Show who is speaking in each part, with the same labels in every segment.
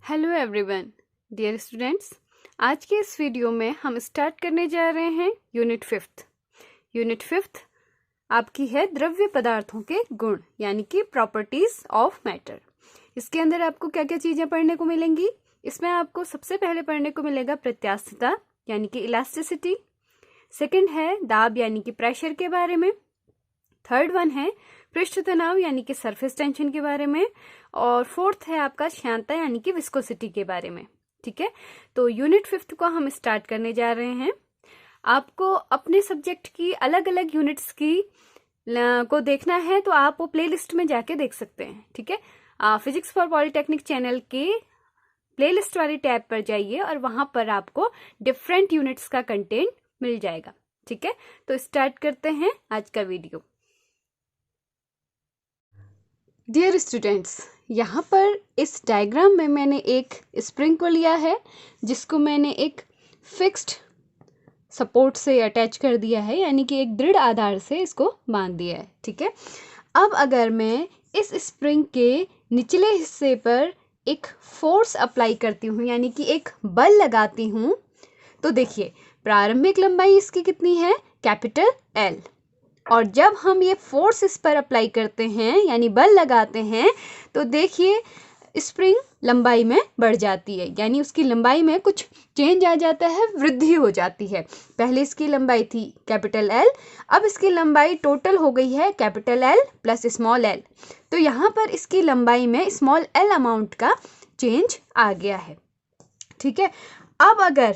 Speaker 1: Hello everyone, dear students. आज के इस वीडियो में हम स्टार्ट करने जा रहे हैं यूनिट फिफ्थ आपकी है द्रव्य पदार्थों के गुण यानी कि प्रॉपर्टीज ऑफ मैटर। इसके अंदर आपको क्या क्या चीजें पढ़ने को मिलेंगी। इसमें आपको सबसे पहले पढ़ने को मिलेगा प्रत्यास्थता यानी कि इलास्टिसिटी। सेकंड है दाब यानी कि प्रेशर के बारे में। थर्ड वन है पृष्ठ तनाव यानी कि सरफेस टेंशन के बारे में। और फोर्थ है आपका श्यानता यानी कि विस्कोसिटी के बारे में। ठीक है, तो यूनिट फिफ्थ को हम स्टार्ट करने जा रहे हैं। आपको अपने सब्जेक्ट की अलग अलग यूनिट्स की को देखना है तो आप वो प्लेलिस्ट में जाके देख सकते हैं। ठीक है, फिजिक्स फॉर पॉलिटेक्निक चैनल के प्लेलिस्ट वाली टैब पर जाइए और वहां पर आपको डिफरेंट यूनिट्स का कंटेंट मिल जाएगा। ठीक है, तो स्टार्ट करते हैं आज का वीडियो। डियर स्टूडेंट्स, यहाँ पर इस डायग्राम में मैंने एक स्प्रिंग को लिया है जिसको मैंने एक फिक्स्ड सपोर्ट से अटैच कर दिया है यानी कि एक दृढ़ आधार से इसको बांध दिया है। ठीक है, अब अगर मैं इस स्प्रिंग के निचले हिस्से पर एक फोर्स अप्लाई करती हूँ यानी कि एक बल लगाती हूँ तो देखिए प्रारंभिक लंबाई इसकी कितनी है, कैपिटल एल। और जब हम ये फोर्स इस पर अप्लाई करते हैं यानी बल लगाते हैं तो देखिए स्प्रिंग लंबाई में बढ़ जाती है यानी उसकी लंबाई में कुछ चेंज आ जाता है, वृद्धि हो जाती है। पहले इसकी लंबाई थी कैपिटल एल, अब इसकी लंबाई टोटल हो गई है capital L plus small L. तो यहाँ पर इसकी लंबाई में स्मॉल एल अमाउंट का चेंज आ गया है। ठीक है, अब अगर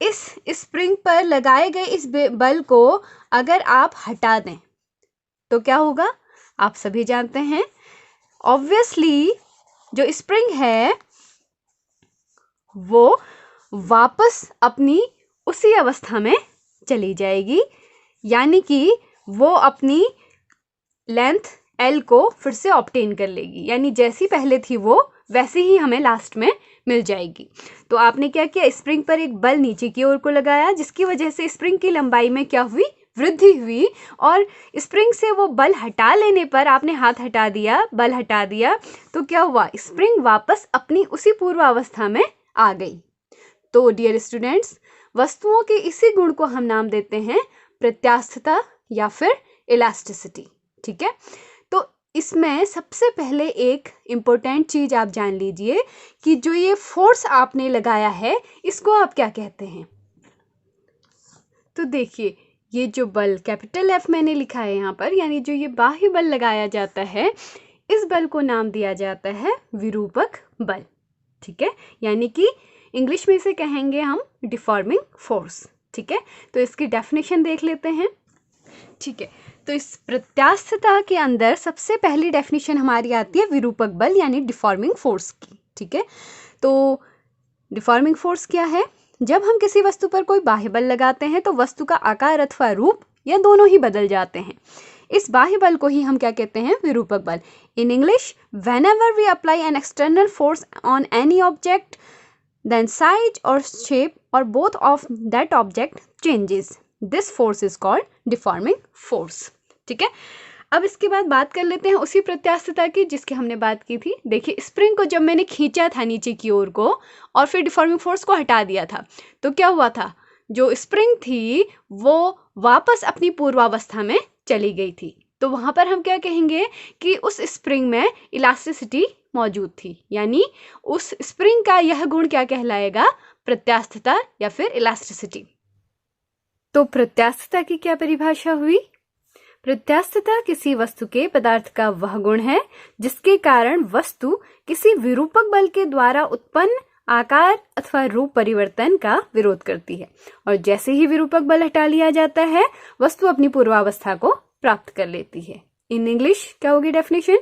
Speaker 1: इस स्प्रिंग पर लगाए गए इस बल को अगर आप हटा दें तो क्या होगा, आप सभी जानते हैं। ऑब्वियसली जो स्प्रिंग है वो वापस अपनी उसी अवस्था में चली जाएगी यानी कि वो अपनी लेंथ एल को फिर से ऑब्टेन कर लेगी यानी जैसी पहले थी वो वैसे ही हमें लास्ट में मिल जाएगी। तो आपने क्या किया, स्प्रिंग पर एक बल नीचे की ओर को लगाया जिसकी वजह से स्प्रिंग की लंबाई में क्या हुई, वृद्धि हुई। और स्प्रिंग से वो बल हटा लेने पर आपने हाथ हटा दिया, बल हटा दिया तो क्या हुआ, स्प्रिंग वापस अपनी उसी पूर्वावस्था में आ गई। तो डियर स्टूडेंट्स, वस्तुओं के इसी गुण को हम नाम देते हैं प्रत्यास्थता या फिर इलास्टिसिटी। ठीक है, तो इसमें सबसे पहले एक इम्पोर्टेंट चीज आप जान लीजिए कि जो ये फोर्स आपने लगाया है इसको आप क्या कहते हैं। तो देखिए ये जो बल कैपिटल एफ मैंने लिखा है यहाँ पर यानी जो ये बाह्य बल लगाया जाता है इस बल को नाम दिया जाता है विरूपक बल। ठीक है, यानी कि इंग्लिश में इसे कहेंगे हम डिफॉर्मिंग फोर्स। ठीक है, तो इसकी डेफिनेशन देख लेते हैं। ठीक है, तो इस प्रत्यास्थता के अंदर सबसे पहली डेफिनेशन हमारी आती है विरूपक बल यानी डिफॉर्मिंग फोर्स की। ठीक है, तो डिफॉर्मिंग फोर्स क्या है, जब हम किसी वस्तु पर कोई बाह्य बल लगाते हैं तो वस्तु का आकार अथवा रूप या दोनों ही बदल जाते हैं। इस बाह्य बल को ही हम क्या कहते हैं, विरूपक बल। In English, whenever we apply an external force on any object then size or shape or both of that object changes, this force is called deforming force। ठीक है, अब इसके बाद बात कर लेते हैं उसी प्रत्यास्थता की जिसकी हमने बात की थी। देखिए स्प्रिंग को जब मैंने खींचा था नीचे की ओर को और फिर डिफॉर्मिंग फोर्स को हटा दिया था तो क्या हुआ था, जो स्प्रिंग थी वो वापस अपनी पूर्वावस्था में चली गई थी। तो वहां पर हम क्या कहेंगे कि उस स्प्रिंग में इलास्टिसिटी मौजूद थी यानी उस स्प्रिंग का यह गुण क्या कहलाएगा, प्रत्यास्थता या फिर इलास्टिसिटी। तो प्रत्यास्थता की क्या परिभाषा हुई, प्रत्यास्थता किसी वस्तु के पदार्थ का वह गुण है जिसके कारण वस्तु किसी विरूपक बल के द्वारा उत्पन्न आकार अथवा रूप परिवर्तन का विरोध करती है और जैसे ही विरूपक बल हटा लिया जाता है वस्तु अपनी पूर्वावस्था को प्राप्त कर लेती है। इन इंग्लिश क्या होगी definition,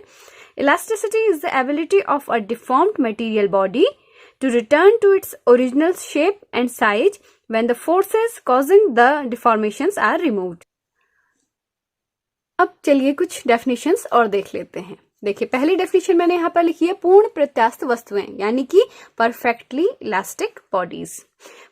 Speaker 1: elasticity is the ability of a deformed material body to return to its original shape and size when the forces causing the deformations are removed। अब चलिए कुछ डेफिनेशंस और देख लेते हैं। देखिए पहली डेफिनेशन मैंने यहाँ पर लिखी है, पूर्ण प्रत्यास्थ वस्तुएं यानी कि perfectly elastic bodies.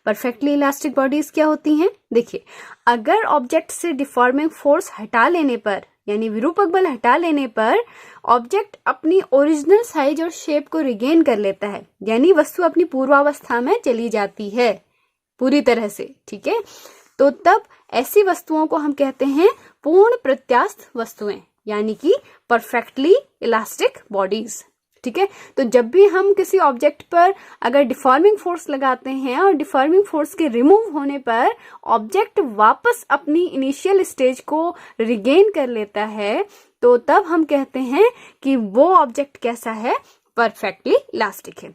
Speaker 1: Perfectly elastic bodies क्या होती हैं, देखिए अगर ऑब्जेक्ट से डिफॉर्मिंग फोर्स हटा लेने पर यानी विरूपक बल हटा लेने पर ऑब्जेक्ट अपनी ओरिजिनल साइज और शेप को रिगेन कर लेता है, यानी वस्तु अपनी पूर्वावस्था में चली जाती है पूरी तरह से। ठीक है, तो तब ऐसी वस्तुओं को हम कहते हैं पूर्ण प्रत्यास्थ वस्तुएं, यानी कि परफेक्टली इलास्टिक बॉडीज। ठीक है, तो जब भी हम किसी ऑब्जेक्ट पर अगर डिफॉर्मिंग फोर्स लगाते हैं और डिफॉर्मिंग फोर्स के रिमूव होने पर ऑब्जेक्ट वापस अपनी इनिशियल स्टेज को रिगेन कर लेता है, तो तब हम कहते हैं कि वो ऑब्जेक्ट कैसा है, परफेक्टली इलास्टिक है।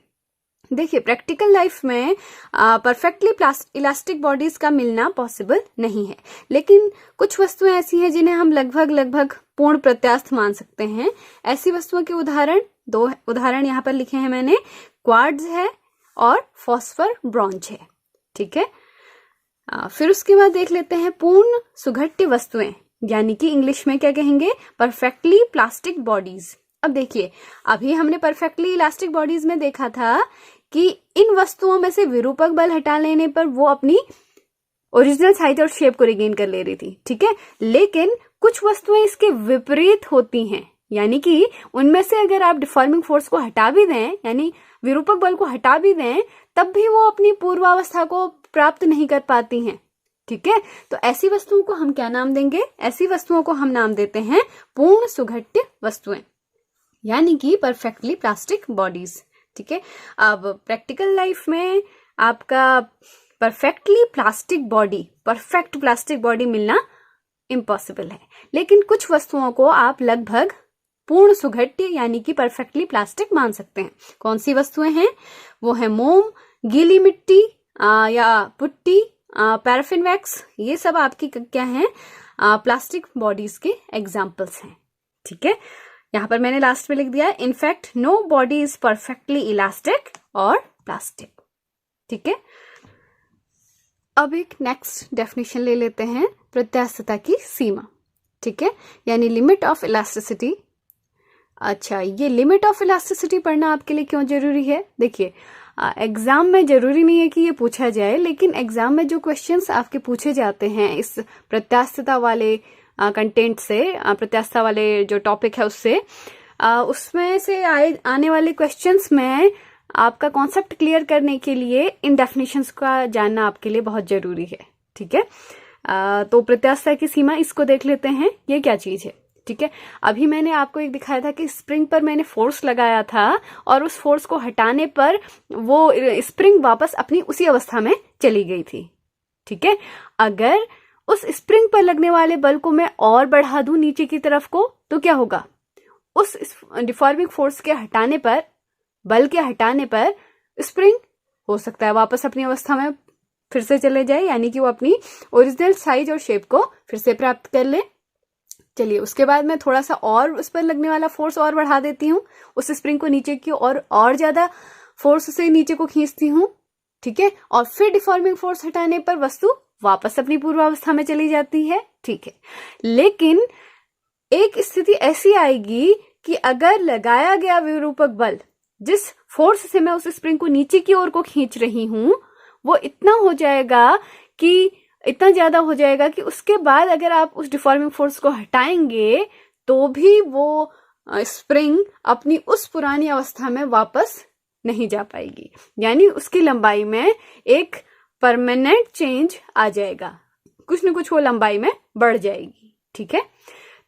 Speaker 1: देखिए, प्रैक्टिकल लाइफ में परफेक्टली इलास्टिक बॉडीज का मिलना पॉसिबल नहीं है, लेकिन कुछ वस्तुएं ऐसी हैं जिन्हें हम लगभग पूर्ण प्रत्यास्थ मान सकते हैं। ऐसी वस्तुओं के दो उदाहरण यहाँ पर लिखे हैं मैंने, क्वार्ट्ज है और फॉस्फर ब्रॉन्ज है। ठीक है, फिर उसके बाद देख लेते हैं पूर्ण सुघट्य वस्तुएं, यानी कि इंग्लिश में क्या कहेंगे, परफेक्टली प्लास्टिक बॉडीज। अब देखिए, अभी हमने परफेक्टली इलास्टिक बॉडीज में देखा था कि इन वस्तुओं में से विरूपक बल हटा लेने पर वो अपनी ओरिजिनल साइज और शेप को रिगेन कर ले रही थी। ठीक है, लेकिन कुछ वस्तुएं इसके विपरीत होती हैं, यानी कि उनमें से अगर आप डिफॉर्मिंग फोर्स को हटा भी दें, यानी विरूपक बल को हटा भी दें, तब भी वो अपनी पूर्वावस्था को प्राप्त नहीं कर पाती हैं। ठीक है, तो ऐसी वस्तुओं को हम क्या नाम देंगे, ऐसी वस्तुओं को हम नाम देते हैं पूर्ण सुघट्य वस्तुएं, यानी कि परफेक्टली प्लास्टिक बॉडीज। ठीक है, अब प्रैक्टिकल लाइफ में आपका परफेक्ट प्लास्टिक बॉडी मिलना इम्पॉसिबल है, लेकिन कुछ वस्तुओं को आप लगभग पूर्ण सुघट्य यानी कि परफेक्टली प्लास्टिक मान सकते हैं। कौन सी वस्तुएं हैं, वो है मोम, गीली मिट्टी या पुट्टी, पैराफिन वैक्स, ये सब आपकी क्या है, प्लास्टिक बॉडीज के एग्जाम्पल्स हैं। ठीक है, यहाँ पर मैंने लास्ट में लिख दिया, in fact nobody is perfectly elastic और प्लास्टिक। ठीक है, अब एक नेक्स्ट डेफिनेशन ले लेते हैं, प्रत्यास्थता की सीमा। ठीक है, यानी लिमिट ऑफ इलास्टिसिटी। अच्छा, ये लिमिट ऑफ इलास्टिसिटी पढ़ना आपके लिए क्यों जरूरी है? देखिए, एग्जाम में जरूरी नहीं है कि ये पूछा जाए, लेकिन एग्जाम में जो क्वेश्चंस आपके पूछे जाते हैं इस प्रत्यास्थता वाले कंटेंट से, प्रत्यास्थता वाले जो टॉपिक है उससे, उसमें से आने वाले क्वेश्चंस में आपका कॉन्सेप्ट क्लियर करने के लिए इन डेफिनेशंस का जानना आपके लिए बहुत जरूरी है। ठीक है, तो प्रत्यास्थता की सीमा, इसको देख लेते हैं, ये क्या चीज है। ठीक है, अभी मैंने आपको एक दिखाया था कि स्प्रिंग पर मैंने फोर्स लगाया था और उस फोर्स को हटाने पर वो स्प्रिंग वापस अपनी उसी अवस्था में चली गई थी। ठीक है, अगर उस स्प्रिंग पर लगने वाले बल को मैं और बढ़ा दूं नीचे की तरफ को, तो क्या होगा, उस डिफॉर्मिंग फोर्स के हटाने पर, बल के हटाने पर स्प्रिंग हो सकता है वापस अपनी अवस्था में फिर से चले जाए, यानी कि वो अपनी ओरिजिनल साइज और शेप को फिर से प्राप्त कर ले। चलिए, उसके बाद मैं थोड़ा सा और उस पर लगने वाला फोर्स और बढ़ा देती हूँ, उस स्प्रिंग को नीचे की और ज्यादा फोर्स से नीचे को खींचती हूँ। ठीक है, और फिर डिफॉर्मिंग फोर्स हटाने पर वस्तु वापस अपनी पूर्वावस्था में चली जाती है। ठीक है, लेकिन एक स्थिति ऐसी आएगी कि अगर लगाया गया विरूपक बल, जिस फोर्स से मैं उस स्प्रिंग को नीचे की ओर को खींच रही हूं, वो इतना ज्यादा हो जाएगा कि उसके बाद अगर आप उस डिफॉर्मिंग फोर्स को हटाएंगे तो भी वो स्प्रिंग अपनी उस पुरानी अवस्था में वापस नहीं जा पाएगी, यानी उसकी लंबाई में एक परमानेंट चेंज आ जाएगा, कुछ न कुछ वो लंबाई में बढ़ जाएगी। ठीक है,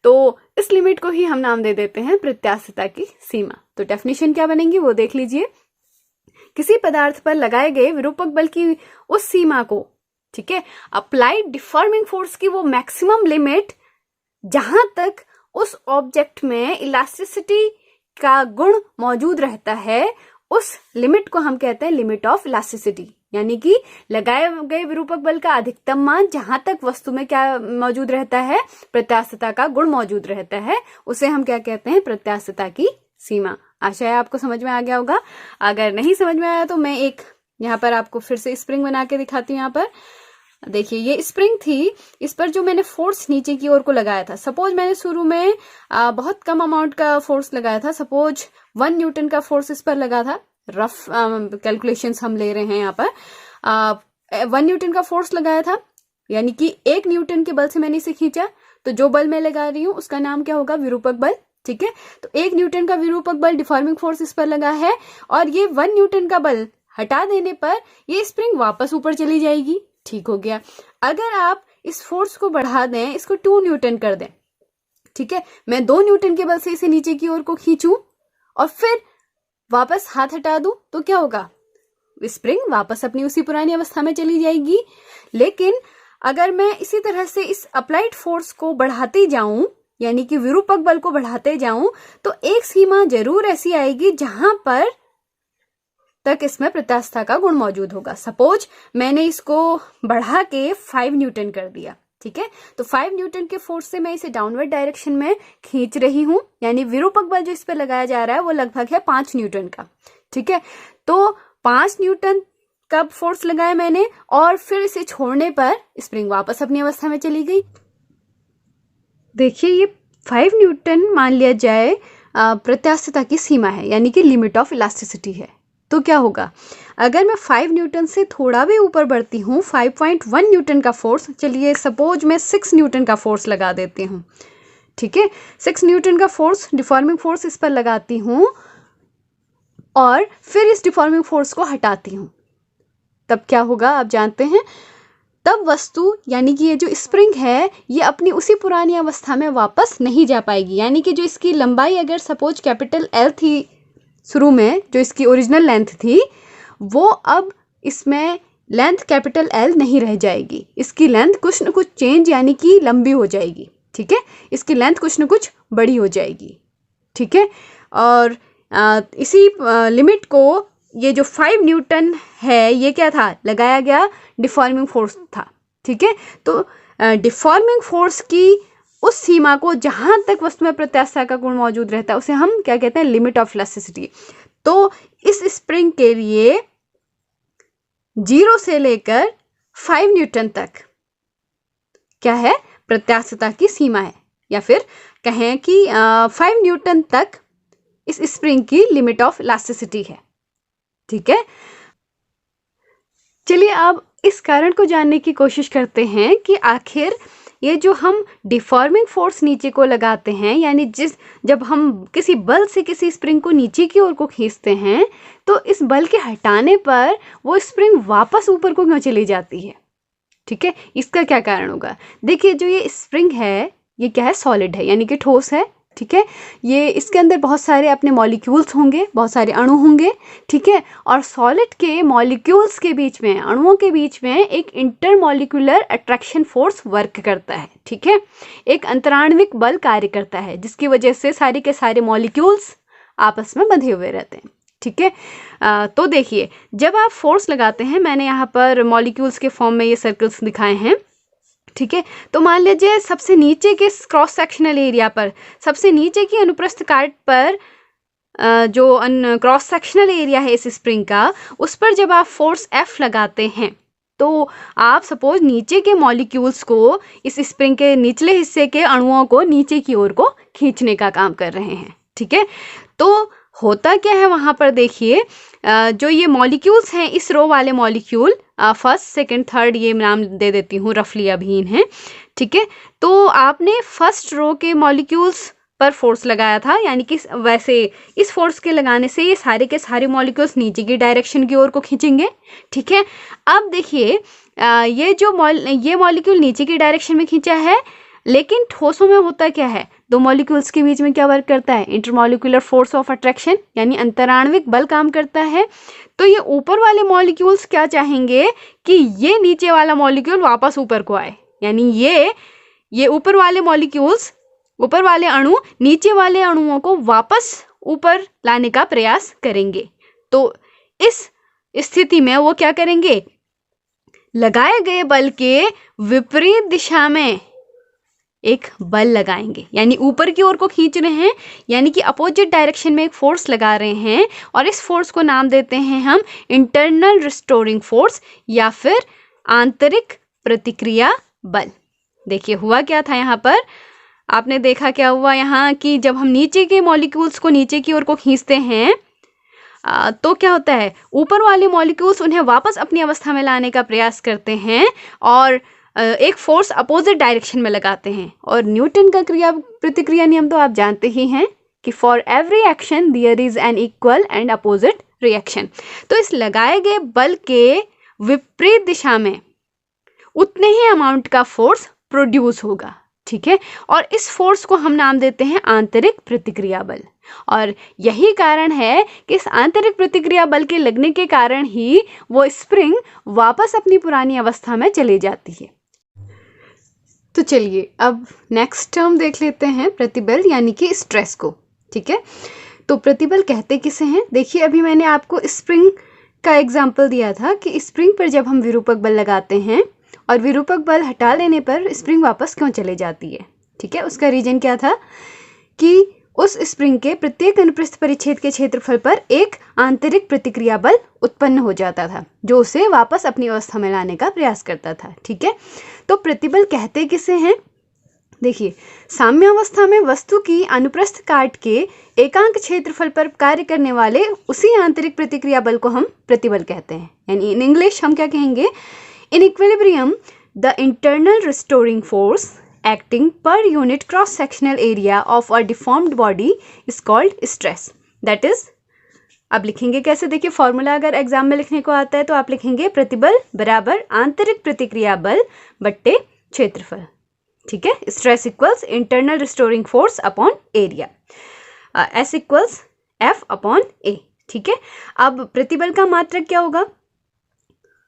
Speaker 1: तो इस लिमिट को ही हम नाम दे देते हैं प्रत्यास्थता की सीमा। तो डेफिनेशन क्या बनेगी वो देख लीजिए, किसी पदार्थ पर लगाए गए विरूपक बल की उस सीमा को, ठीक है, अप्लाइड डिफॉर्मिंग फोर्स की वो मैक्सिमम लिमिट जहां तक उस ऑब्जेक्ट में इलास्टिसिटी का गुण मौजूद रहता है, उस लिमिट को हम कहते हैं लिमिट ऑफ इलास्टिसिटी, यानी कि लगाए गए विरूपक बल का अधिकतम मान जहां तक वस्तु में क्या मौजूद रहता है, प्रत्यास्थता का गुण मौजूद रहता है, उसे हम क्या कहते हैं, प्रत्यास्थता की सीमा। आशा है आपको समझ में आ गया होगा। अगर नहीं समझ में आया तो मैं एक यहाँ पर आपको फिर से स्प्रिंग बना के दिखाती हूँ। यहाँ पर देखिए, ये स्प्रिंग थी, इस पर जो मैंने फोर्स नीचे की ओर को लगाया था, सपोज मैंने शुरू में बहुत कम अमाउंट का फोर्स लगाया था, सपोज 1 न्यूटन का फोर्स इस पर लगा था, रफ कैलकुलेशंस हम ले रहे हैं यहाँ पर। 1 न्यूटन का फोर्स लगाया था, यानी कि 1 न्यूटन के बल से मैंने इसे खींचा, तो जो बल मैं लगा रही हूँ उसका नाम क्या होगा, विरूपक बल। ठीक है, तो 1 न्यूटन का विरूपक बल डिफॉर्मिंग फोर्स इस पर लगा है, और ये 1 न्यूटन का बल हटा देने पर ये स्प्रिंग वापस ऊपर चली जाएगी। ठीक हो गया। अगर आप इस फोर्स को बढ़ा दें, इसको 2 न्यूटन कर दें, ठीक है, मैं 2 न्यूटन के बल से इसे नीचे की ओर को खींचूं और फिर वापस हाथ हटा दूं, तो क्या होगा, स्प्रिंग वापस अपनी उसी पुरानी अवस्था में चली जाएगी। लेकिन अगर मैं इसी तरह से इस अप्लाइड फोर्स को बढ़ाती जाऊं, यानी कि विरूपक बल को बढ़ाते जाऊं, तो एक सीमा जरूर ऐसी आएगी जहां पर तक इसमें प्रत्यास्थता का गुण मौजूद होगा। सपोज मैंने इसको बढ़ा के 5 न्यूटन कर दिया। ठीक है, तो 5 न्यूटन के फोर्स से मैं इसे डाउनवर्ड डायरेक्शन में खींच रही हूं, यानी विरूपक बल जो इस पर लगाया जा रहा है वो लगभग है 5 न्यूटन का। ठीक है, तो 5 न्यूटन का फोर्स लगाया मैंने, और फिर इसे छोड़ने पर स्प्रिंग वापस अपनी अवस्था में चली गई। देखिए, ये 5 न्यूटन मान लिया जाए प्रत्यास्थता की सीमा है, यानी कि लिमिट ऑफ इलास्टिसिटी है। तो क्या होगा, अगर मैं 5 न्यूटन से थोड़ा भी ऊपर बढ़ती हूँ, 5.1 न्यूटन का फोर्स, चलिए सपोज मैं 6 न्यूटन का फोर्स लगा देती हूँ। ठीक है, 6 न्यूटन का फोर्स, डिफॉर्मिंग फोर्स इस पर लगाती हूँ और फिर इस डिफॉर्मिंग फोर्स को हटाती हूँ, तब क्या होगा आप जानते हैं, तब वस्तु यानी कि ये जो स्प्रिंग है ये अपनी उसी पुरानी अवस्था में वापस नहीं जा पाएगी। यानी कि जो इसकी लंबाई अगर सपोज कैपिटल L थी शुरू में, जो इसकी ओरिजिनल लेंथ थी, वो अब इसमें लेंथ कैपिटल L नहीं रह जाएगी। इसकी लेंथ कुछ न कुछ चेंज यानी कि लंबी हो जाएगी। ठीक है, इसकी लेंथ कुछ न कुछ बड़ी हो जाएगी। ठीक है, और इसी लिमिट को, ये जो 5 न्यूटन है ये क्या था, लगाया गया डिफॉर्मिंग फोर्स था। ठीक है, तो डिफॉर्मिंग फोर्स की उस सीमा को जहां तक वस्तु में प्रत्यास्थता का गुण मौजूद रहता है उसे हम क्या कहते हैं, लिमिट ऑफ इलास्टिसिटी। तो इस स्प्रिंग के लिए 0 से लेकर 5 न्यूटन तक क्या है, प्रत्यास्थता की सीमा है, या फिर कहें कि 5 न्यूटन तक इस स्प्रिंग की लिमिट ऑफ इलास्टिसिटी है। ठीक है, चलिए अब इस कारण को जानने की कोशिश करते हैं कि आखिर ये जो हम डिफॉर्मिंग फोर्स नीचे को लगाते हैं, यानी जब हम किसी बल से किसी स्प्रिंग को नीचे की ओर को खींचते हैं, तो इस बल के हटाने पर वो स्प्रिंग वापस ऊपर को क्यों चली जाती है। ठीक है, इसका क्या कारण होगा। देखिए, जो ये स्प्रिंग है ये क्या है, सॉलिड है, यानी कि ठोस है। ठीक है, ये इसके अंदर बहुत सारे अपने मॉलिक्यूल्स होंगे, बहुत सारे अणु होंगे। ठीक है, और सॉलिड के मॉलिक्यूल्स के बीच में, अणुओं के बीच में एक इंटरमॉलिक्यूलर अट्रैक्शन फोर्स वर्क करता है। ठीक है, एक अंतराण्विक बल कार्य करता है, जिसकी वजह से सारे के सारे मॉलिक्यूल्स आपस में बंधे हुए रहते हैं। ठीक है, तो देखिए, जब आप फोर्स लगाते हैं, मैंने यहाँ पर मॉलिक्यूल्स के फॉर्म में ये सर्कल्स दिखाए हैं। ठीक है, तो मान लीजिए सबसे नीचे के क्रॉस सेक्शनल एरिया पर, सबसे नीचे की अनुप्रस्थ काट पर जो क्रॉस सेक्शनल एरिया है इस स्प्रिंग का, उस पर जब आप फोर्स F लगाते हैं, तो आप सपोज नीचे के मॉलिक्यूल्स को, इस स्प्रिंग के निचले हिस्से के अणुओं को नीचे की ओर को खींचने का काम कर रहे हैं। ठीक है, तो होता क्या है वहां पर, देखिए जो ये मॉलिक्यूल्स हैं, इस रो वाले मॉलिक्यूल, फर्स्ट सेकंड थर्ड ये नाम दे देती हूँ, रफली अभी इन्हें। ठीक है, तो आपने फर्स्ट रो के मॉलिक्यूल्स पर फोर्स लगाया था, यानी कि वैसे इस फोर्स के लगाने से ये सारे के सारे मॉलिक्यूल्स नीचे की डायरेक्शन की ओर को खींचेंगे। ठीक है, अब देखिए ये मॉलिक्यूल नीचे की डायरेक्शन में खींचा है, लेकिन ठोसों में होता क्या है, दो मॉलिक्यूल्स के बीच में क्या वर्क करता है, इंटरमॉलिक्यूलर फोर्स ऑफ अट्रैक्शन, यानी अंतराण्विक बल काम करता है। तो ये ऊपर वाले मॉलिक्यूल्स क्या चाहेंगे कि ये नीचे वाला मॉलिक्यूल वापस ऊपर को आए, यानी ये ऊपर वाले मॉलिक्यूल्स, ऊपर वाले अणु नीचे वाले अणुओं को वापस ऊपर लाने का प्रयास करेंगे। तो इस स्थिति में वो क्या करेंगे, लगाए गए बल के विपरीत दिशा में एक बल लगाएंगे, यानी ऊपर की ओर को खींच रहे हैं, यानी कि अपोजिट डायरेक्शन में एक फोर्स लगा रहे हैं, और इस फोर्स को नाम देते हैं हम इंटरनल रिस्टोरिंग फोर्स या फिर आंतरिक प्रतिक्रिया बल। देखिए हुआ क्या था यहाँ पर, आपने देखा क्या हुआ यहाँ कि जब हम नीचे के मॉलिक्यूल्स को नीचे की ओर को खींचते हैं तो क्या होता है, ऊपर वाले मॉलिक्यूल्स उन्हें वापस अपनी अवस्था में लाने का प्रयास करते हैं, और एक फोर्स अपोजिट डायरेक्शन में लगाते हैं। और न्यूटन का क्रिया प्रतिक्रिया नियम तो आप जानते ही हैं कि for every action there is an equal and opposite reaction. तो इस लगाए गए बल के विपरीत दिशा में उतने ही अमाउंट का फोर्स प्रोड्यूस होगा, ठीक है। और इस फोर्स को हम नाम देते हैं आंतरिक प्रतिक्रिया बल। और यही कारण है कि इस आंतरिक प्रतिक्रिया बल के लगने के कारण ही वो स्प्रिंग वापस अपनी पुरानी अवस्था में चली जाती है। तो चलिए अब नेक्स्ट टर्म देख लेते हैं, प्रतिबल यानी कि स्ट्रेस को, ठीक है। तो प्रतिबल कहते किसे हैं? देखिए अभी मैंने आपको स्प्रिंग का एग्जाम्पल दिया था कि स्प्रिंग पर जब हम विरूपक बल लगाते हैं और विरूपक बल हटा लेने पर स्प्रिंग वापस क्यों चले जाती है, ठीक है। उसका रीजन क्या था कि उस स्प्रिंग के प्रत्येक अनुप्रस्थ परिच्छेद के क्षेत्रफल पर एक आंतरिक प्रतिक्रिया बल उत्पन्न हो जाता था जो उसे वापस अपनी अवस्था में लाने का प्रयास करता था, ठीक है। तो प्रतिबल कहते किसे हैं? देखिए साम्य अवस्था में वस्तु की अनुप्रस्थ काट के एकांक क्षेत्रफल पर कार्य करने वाले उसी आंतरिक प्रतिक्रिया बल को हम प्रतिबल कहते हैं। यानी इन इंग्लिश हम क्या कहेंगे? In equilibrium the internal restoring force acting per unit cross sectional area of a deformed body is called stress. That is, अब लिखेंगे कैसे? देखिए फॉर्मूला अगर एग्जाम में लिखने को आता है तो आप लिखेंगे प्रतिबल बराबर आंतरिक प्रतिक्रिया बल बट्टे क्षेत्रफल, ठीक है। Stress equals internal restoring force upon area, S equals F upon A, ठीक है। अब प्रतिबल का मात्रक क्या होगा?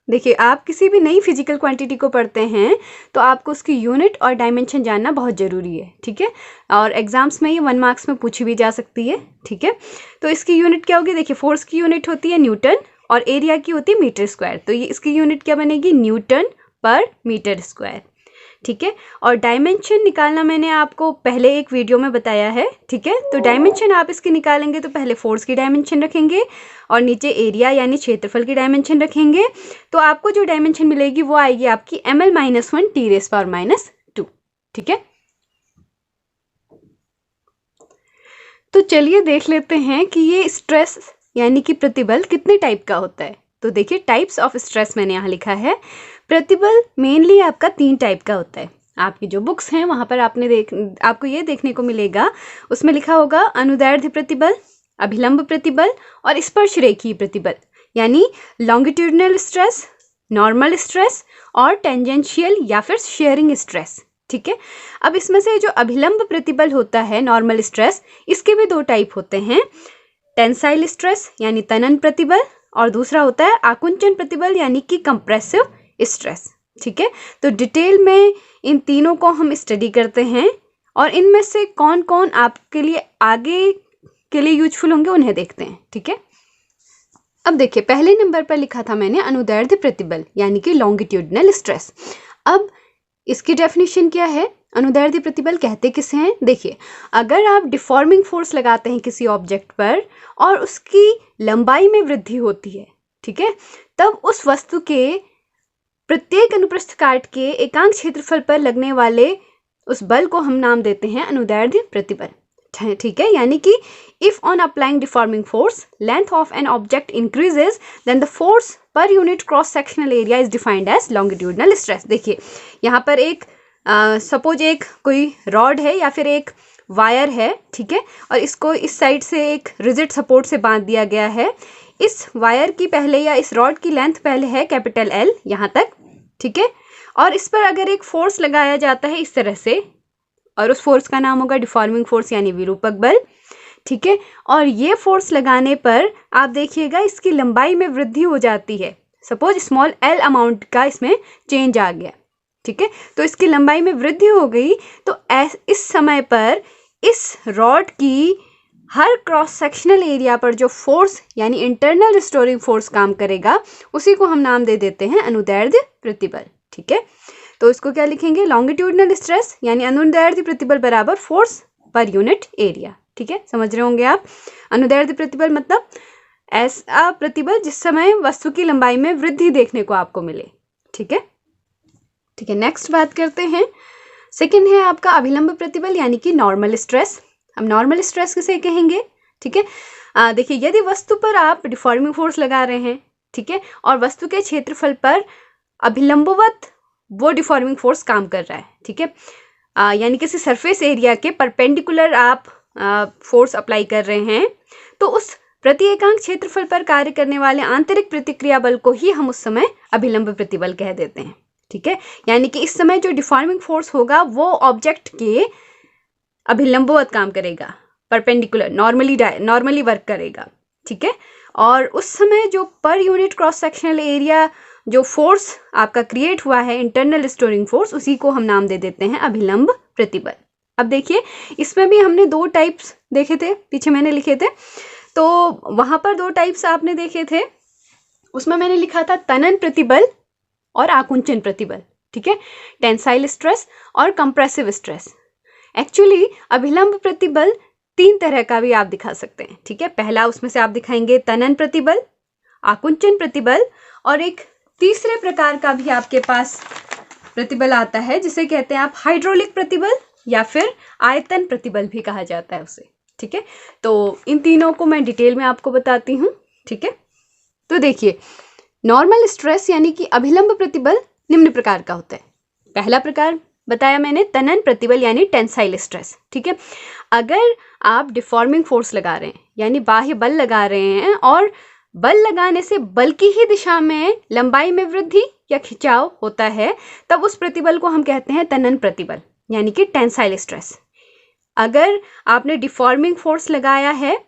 Speaker 1: देखिए आप किसी भी नई फिजिकल क्वांटिटी को पढ़ते हैं तो आपको उसकी यूनिट और डायमेंशन जानना बहुत ज़रूरी है, ठीक है। और एग्जाम्स में ये 1 मार्क्स में पूछी भी जा सकती है, ठीक है। तो इसकी यूनिट क्या होगी? देखिए फोर्स की यूनिट होती है न्यूटन और एरिया की होती है मीटर स्क्वायर। तो ये इसकी यूनिट क्या बनेगी? न्यूटन पर मीटर स्क्वायर, ठीक है। और डायमेंशन निकालना मैंने आपको पहले एक वीडियो में बताया है, ठीक है। तो डायमेंशन आप इसकी निकालेंगे तो पहले फोर्स की डायमेंशन रखेंगे और नीचे एरिया यानी क्षेत्रफल की डायमेंशन रखेंगे। तो आपको जो डायमेंशन मिलेगी वो आएगी आपकी ml-1 T⁻², ठीक है। तो चलिए देख लेते हैं कि ये स्ट्रेस यानी कि प्रतिबल कितने टाइप का होता है। तो देखिए टाइप्स ऑफ स्ट्रेस मैंने यहाँ लिखा है। प्रतिबल मेनली आपका 3 टाइप का होता है। आपकी जो बुक्स हैं वहाँ पर आपको ये देखने को मिलेगा, उसमें लिखा होगा अनुदैर्ध्य प्रतिबल, अभिलंब प्रतिबल और स्पर्श रेखीय प्रतिबल, यानी लॉन्गिट्यूडनल स्ट्रेस, नॉर्मल स्ट्रेस और टेंजेंशियल या फिर शेयरिंग स्ट्रेस, ठीक है। अब इसमें से जो अभिलंब प्रतिबल होता है, नॉर्मल स्ट्रेस, इसके भी 2 टाइप होते हैं, टेंसाइल स्ट्रेस यानी तनन प्रतिबल और दूसरा होता है आकुंचन प्रतिबल यानी कि कंप्रेसिव स्ट्रेस, ठीक है। तो डिटेल में इन तीनों को हम स्टडी करते हैं और इनमें से कौन कौन आपके लिए आगे के लिए यूजफुल होंगे उन्हें देखते हैं, ठीक है। अब देखिए पहले नंबर पर लिखा था मैंने अनुदैर्ध्य प्रतिबल यानी कि लॉन्गिट्यूडनल स्ट्रेस। अब इसकी डेफिनेशन क्या है? अनुदैर्ध्य प्रतिबल कहते किसे हैं? देखिए अगर आप डिफॉर्मिंग फोर्स लगाते हैं किसी ऑब्जेक्ट पर और उसकी लंबाई में वृद्धि होती है, ठीक है, तब उस वस्तु के प्रत्येक अनुप्रस्थ काट के एकांक क्षेत्रफल पर लगने वाले उस बल को हम नाम देते हैं अनुदैर्ध्य प्रतिबल, ठीक है। यानी कि if on applying deforming force length of an object increases then the force per unit cross sectional area is defined as longitudinal stress. देखिए यहाँ पर एक सपोज एक कोई रॉड है या फिर एक वायर है, ठीक है, और इसको इस साइड से एक रिजिड सपोर्ट से बांध दिया गया है। इस वायर की पहले या इस रॉड की लेंथ पहले है कैपिटल L यहाँ तक, ठीक है, और इस पर अगर एक फोर्स लगाया जाता है इस तरह से और उस फोर्स का नाम होगा डिफॉर्मिंग फोर्स यानी विरूपक बल, ठीक है। और ये फोर्स लगाने पर आप देखिएगा इसकी लंबाई में वृद्धि हो जाती है। सपोज स्मॉल l अमाउंट का इसमें चेंज आ गया, ठीक है, तो इसकी लंबाई में वृद्धि हो गई। तो इस समय पर इस रॉड की हर क्रॉस सेक्शनल एरिया पर जो फोर्स यानी इंटरनल रिस्टोरिंग फोर्स काम करेगा उसी को हम नाम दे देते हैं अनुदैर्ध्य प्रतिबल, ठीक है। तो इसको क्या लिखेंगे? लॉन्गिट्यूडनल स्ट्रेस यानी अनुदैर्ध्य प्रतिबल बराबर फोर्स पर यूनिट एरिया, ठीक है। समझ रहे होंगे आप। अनुदैर्ध्य प्रतिबल मतलब ऐसा प्रतिबल जिस समय वस्तु की लंबाई में वृद्धि देखने को आपको मिले, ठीक है, ठीक है। नेक्स्ट बात करते हैं, सेकंड है आपका अभिलंब प्रतिबल यानी कि नॉर्मल स्ट्रेस। अब नॉर्मल स्ट्रेस किसे कहेंगे? ठीक है, देखिए यदि वस्तु पर आप डिफॉर्मिंग फोर्स लगा रहे हैं, ठीक है, और वस्तु के क्षेत्रफल पर अभिलंबवत वो डिफॉर्मिंग फोर्स काम कर रहा है, ठीक है। यानी किसी सरफेस एरिया के परपेंडिकुलर आप फोर्स अप्लाई कर रहे हैं, तो उस प्रति एकांक क्षेत्रफल पर कार्य करने वाले आंतरिक प्रतिक्रिया बल को ही हम उस समय अभिलंब प्रतिबल कह देते हैं, ठीक है। यानी कि इस समय जो डिफॉर्मिंग फोर्स होगा वो ऑब्जेक्ट के अभिलंबवत काम करेगा, परपेंडिकुलर नॉर्मली वर्क करेगा, ठीक है। और उस समय जो पर यूनिट क्रॉस सेक्शनल एरिया जो फोर्स आपका क्रिएट हुआ है, इंटरनल स्टोरिंग फोर्स, उसी को हम नाम दे देते हैं अभिलंब प्रतिबल। अब देखिए इसमें भी हमने 2 टाइप्स देखे थे, पीछे मैंने लिखे थे, तो वहां पर 2 टाइप्स आपने देखे थे। उसमें मैंने लिखा था तनन प्रतिबल और आकुंचन प्रतिबल, ठीक है, टेंसाइल स्ट्रेस और कंप्रेसिव स्ट्रेस। एक्चुअली अभिलंब प्रतिबल 3 तरह का भी आप दिखा सकते हैं, ठीक है। पहला उसमें से आप दिखाएंगे तनन प्रतिबल, आकुंचन प्रतिबल, और एक तीसरे प्रकार का भी आपके पास प्रतिबल आता है जिसे कहते हैं आप हाइड्रोलिक प्रतिबल या फिर आयतन प्रतिबल भी कहा जाता है उसे, ठीक है। तो इन तीनों को मैं डिटेल में आपको बताती हूँ, ठीक है। तो देखिए नॉर्मल स्ट्रेस यानी कि अभिलंब प्रतिबल निम्न प्रकार का होता है। पहला प्रकार बताया मैंने तनन प्रतिबल यानी टेंसाइल स्ट्रेस, ठीक है। अगर आप डिफॉर्मिंग फोर्स लगा रहे हैं यानी बाह्य बल लगा रहे हैं और बल लगाने से बल की ही दिशा में लंबाई में वृद्धि या खिंचाव होता है, तब उस प्रतिबल को हम कहते हैं तनन प्रतिबल यानी कि टेंसाइल स्ट्रेस। अगर आपने डिफॉर्मिंग फोर्स लगाया है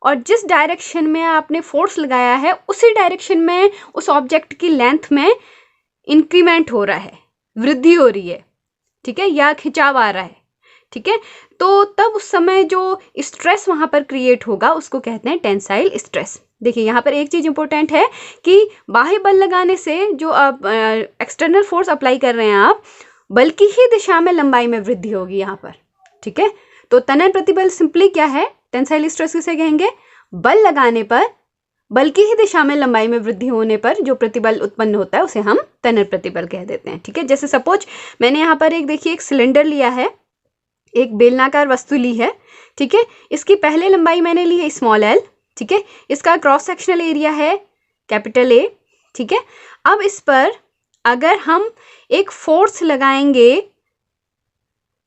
Speaker 1: और जिस डायरेक्शन में आपने फोर्स लगाया है उसी डायरेक्शन में उस ऑब्जेक्ट की लेंथ में इंक्रीमेंट हो रहा है, वृद्धि हो रही है, ठीक है, या खिंचाव आ रहा है, ठीक है, तो तब उस समय जो स्ट्रेस वहां पर क्रिएट होगा उसको कहते हैं टेंसाइल स्ट्रेस। देखिए यहाँ पर एक चीज इंपॉर्टेंट है कि बाह्य बल लगाने से जो आप एक्सटर्नल फोर्स अप्लाई कर रहे हैं आप, बल की ही दिशा में लंबाई में वृद्धि होगी यहाँ पर, ठीक है। तो तनन प्रतिबल सिंपली क्या है, टेंसाइल स्ट्रेस किसे कहेंगे, बल लगाने पर बल की ही दिशा में लंबाई में वृद्धि होने पर जो प्रतिबल उत्पन्न होता है उसे हम तनन प्रतिबल कह देते हैं, ठीक है। जैसे सपोज मैंने यहाँ पर एक सिलेंडर लिया है, एक बेलनाकार वस्तु ली है, ठीक है। इसकी पहले लंबाई मैंने ली है स्मॉल l, ठीक है। इसका क्रॉस सेक्शनल एरिया है कैपिटल A, ठीक है। अब इस पर अगर हम एक फोर्स लगाएंगे,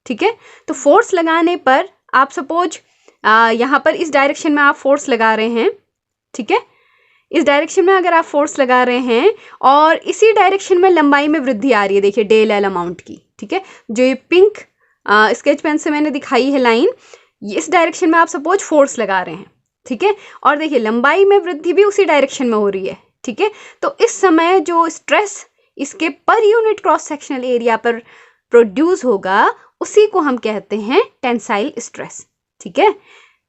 Speaker 1: ठीक है, तो फोर्स लगाने पर आप सपोज यहाँ पर इस डायरेक्शन में आप फोर्स लगा रहे हैं, ठीक है। इस डायरेक्शन में अगर आप फोर्स लगा रहे हैं और इसी डायरेक्शन में लंबाई में वृद्धि आ रही है, देखिए डेल एल अमाउंट की, ठीक है। जो ये पिंक स्केच पेन से मैंने दिखाई है लाइन, इस डायरेक्शन में आप सपोज फोर्स लगा रहे हैं, ठीक है, और देखिए लंबाई में वृद्धि भी उसी डायरेक्शन में हो रही है, ठीक है। तो इस समय जो स्ट्रेस इसके पर यूनिट क्रॉस सेक्शनल एरिया पर प्रोड्यूस होगा उसी को हम कहते हैं टेंसाइल स्ट्रेस, ठीक है।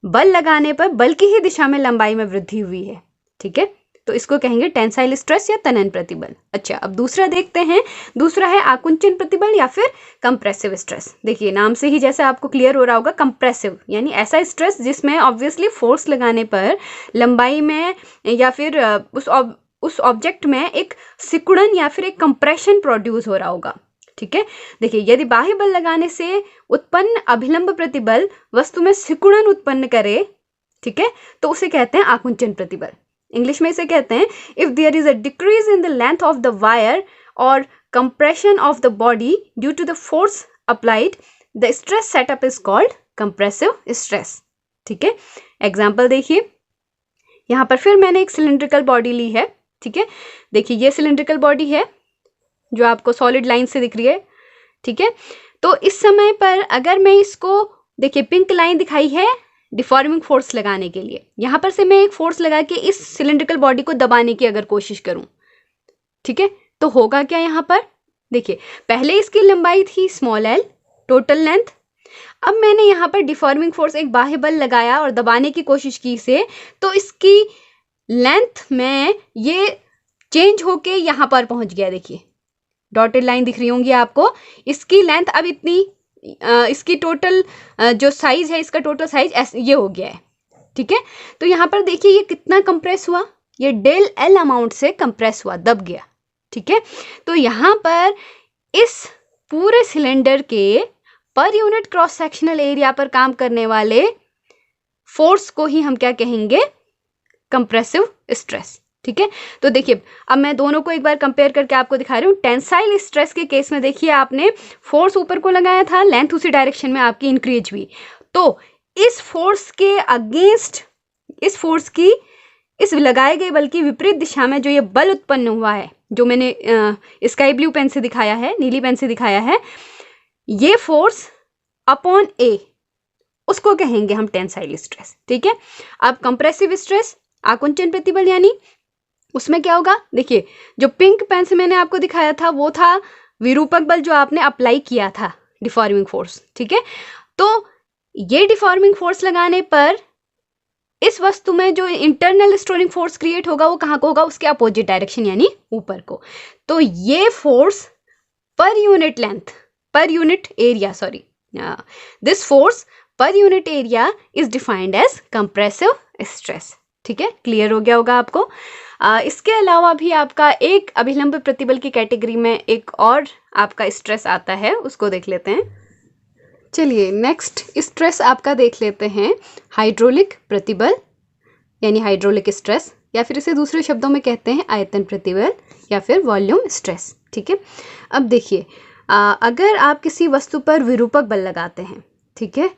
Speaker 1: बल लगाने पर बल की ही दिशा में लंबाई में वृद्धि हुई है, ठीक है, तो इसको कहेंगे टेंसाइल स्ट्रेस या तनन प्रतिबल। अच्छा, अब दूसरा देखते हैं। दूसरा है आकुंचन प्रतिबल या फिर कंप्रेसिव स्ट्रेस। देखिए नाम से ही जैसे आपको क्लियर हो रहा होगा, कंप्रेसिव यानी ऐसा स्ट्रेस जिसमें ऑब्वियसली फोर्स लगाने पर लंबाई में या फिर उस ऑब्जेक्ट में एक सिकुड़न या फिर एक कंप्रेशन प्रोड्यूस हो रहा होगा, ठीक है। देखिए यदि बाह्य बल लगाने से उत्पन्न अभिलंब प्रतिबल वस्तु में सिकुड़न उत्पन्न करे, ठीक है, तो उसे कहते हैं आकुंचन प्रतिबल। इंग्लिश में इसे कहते हैं if there is a decrease in the length of the wire और compression of the body due to the force applied, the stress set up is called compressive stress, ठीक है। एग्जाम्पल देखिए, यहाँ पर फिर मैंने एक सिलिंड्रिकल बॉडी ली है, ठीक है। देखिए ये सिलिंड्रिकल बॉडी है जो आपको सॉलिड लाइन से दिख रही है, ठीक है। तो इस समय पर अगर मैं इसको, देखिए पिंक लाइन दिखाई है डिफॉर्मिंग फोर्स लगाने के लिए, यहां पर से मैं एक फोर्स लगा के इस सिलिंड्रिकल बॉडी को दबाने की अगर कोशिश करूं, ठीक है, तो होगा क्या यहाँ पर, देखिए पहले इसकी लंबाई थी स्मॉल l टोटल लेंथ, अब मैंने यहाँ पर डिफॉर्मिंग फोर्स एक बाह्य बल लगाया और दबाने की कोशिश की इसे, तो इसकी लेंथ में ये चेंज होके यहाँ पर पहुंच गया। देखिए डॉटेड लाइन दिख रही होंगी आपको, इसकी लेंथ अब इतनी, इसकी टोटल जो साइज है, इसका टोटल साइज ये हो गया है, ठीक है। तो यहाँ पर देखिए ये कितना कंप्रेस हुआ, ये डेल एल अमाउंट से कंप्रेस हुआ, दब गया, ठीक है। तो यहाँ पर इस पूरे सिलेंडर के पर यूनिट क्रॉस सेक्शनल एरिया पर काम करने वाले फोर्स को ही हम क्या कहेंगे, कंप्रेसिव स्ट्रेस, ठीक है। तो देखिए अब मैं दोनों को एक बार कंपेयर करके आपको दिखा रही हूँ। टेंसाइल स्ट्रेस के केस में देखिए आपने फोर्स ऊपर को लगाया था, लेंथ उसी डायरेक्शन में आपकी इंक्रीज हुई, तो इस फोर्स के अगेंस्ट, इस फोर्स की इस लगाए गए बल की विपरीत दिशा में जो ये बल उत्पन्न हुआ है, जो मैंने स्काई ब्लू पेन से दिखाया है, नीली पेन से दिखाया है, ये फोर्स अपॉन ए, उसको कहेंगे हम टेंसाइल स्ट्रेस। ठीक है। अब कंप्रेसिव स्ट्रेस, आकुंचन प्रतिबल, यानी उसमें क्या होगा, देखिए जो पिंक पेन से मैंने आपको दिखाया था वो था विरूपक बल जो आपने अप्लाई किया था, डिफॉर्मिंग फोर्स। ठीक है। तो ये डिफॉर्मिंग फोर्स लगाने पर इस वस्तु में जो इंटरनल स्टोरिंग फोर्स क्रिएट होगा वो कहाँ को होगा, उसके अपोजिट डायरेक्शन यानी ऊपर को। तो ये force per unit length, per unit area, sorry, this force per unit area is defined as compressive stress. ठीक है, क्लियर हो गया होगा आपको। इसके अलावा भी आपका एक अभिलंब प्रतिबल की कैटेगरी में एक और आपका स्ट्रेस आता है, उसको देख लेते हैं। चलिए नेक्स्ट स्ट्रेस आपका देख लेते हैं, हाइड्रोलिक प्रतिबल यानी हाइड्रोलिक स्ट्रेस, या फिर इसे दूसरे शब्दों में कहते हैं आयतन प्रतिबल या फिर वॉल्यूम स्ट्रेस। ठीक है। अब देखिए अगर आप किसी वस्तु पर विरूपक बल लगाते हैं, ठीक है,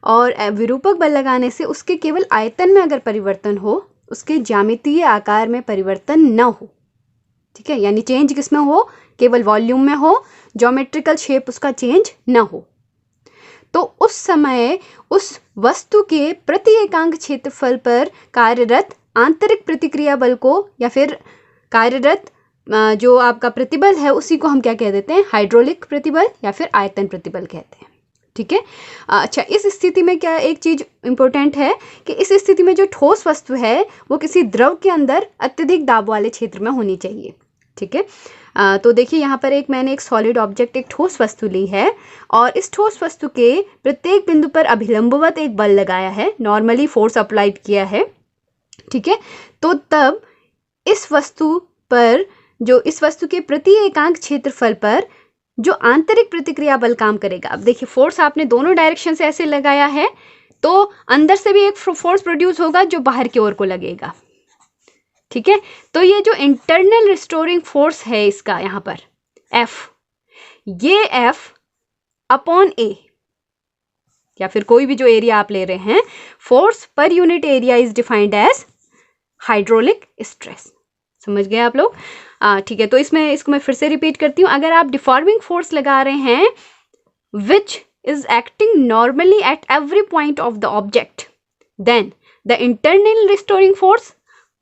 Speaker 1: और विरूपक बल लगाने से उसके केवल आयतन में अगर परिवर्तन हो, उसके ज्यामितीय आकार में परिवर्तन न हो, ठीक है, यानी चेंज किसमें हो, केवल वॉल्यूम में हो, ज्योमेट्रिकल शेप उसका चेंज न हो, तो उस समय उस वस्तु के प्रति एकांक क्षेत्रफल पर कार्यरत आंतरिक प्रतिक्रिया बल को या फिर कार्यरत जो आपका प्रतिबल है उसी को हम क्या कह देते हैं, हाइड्रोलिक प्रतिबल या फिर आयतन प्रतिबल कहते हैं। ठीक है। अच्छा, इस स्थिति में क्या एक चीज इंपॉर्टेंट है कि इस स्थिति में जो ठोस वस्तु है वो किसी द्रव के अंदर अत्यधिक दाब वाले क्षेत्र में होनी चाहिए। ठीक है। तो देखिए यहाँ पर मैंने एक सॉलिड ऑब्जेक्ट, एक ठोस वस्तु ली है और इस ठोस वस्तु के प्रत्येक बिंदु पर अभिलंबवत एक बल लगाया है, नॉर्मली फोर्स अप्लाइड किया है। ठीक है। तो तब इस वस्तु पर इस वस्तु के प्रति एकांक क्षेत्रफल पर जो आंतरिक प्रतिक्रिया बल काम करेगा, अब देखिए फोर्स आपने दोनों डायरेक्शन से ऐसे लगाया है तो अंदर से भी एक फोर्स प्रोड्यूस होगा जो बाहर की ओर को लगेगा। ठीक है। तो ये जो इंटरनल रिस्टोरिंग फोर्स है इसका यहाँ पर F, ये F अपॉन A या फिर कोई भी जो एरिया आप ले रहे हैं, force per unit area is defined as hydraulic stress. समझ गए आप लोग? ठीक है। तो इसको मैं फिर से रिपीट करती हूँ। अगर आप डिफॉर्मिंग फोर्स लगा रहे हैं which is acting normally at every point of the object, then the internal restoring force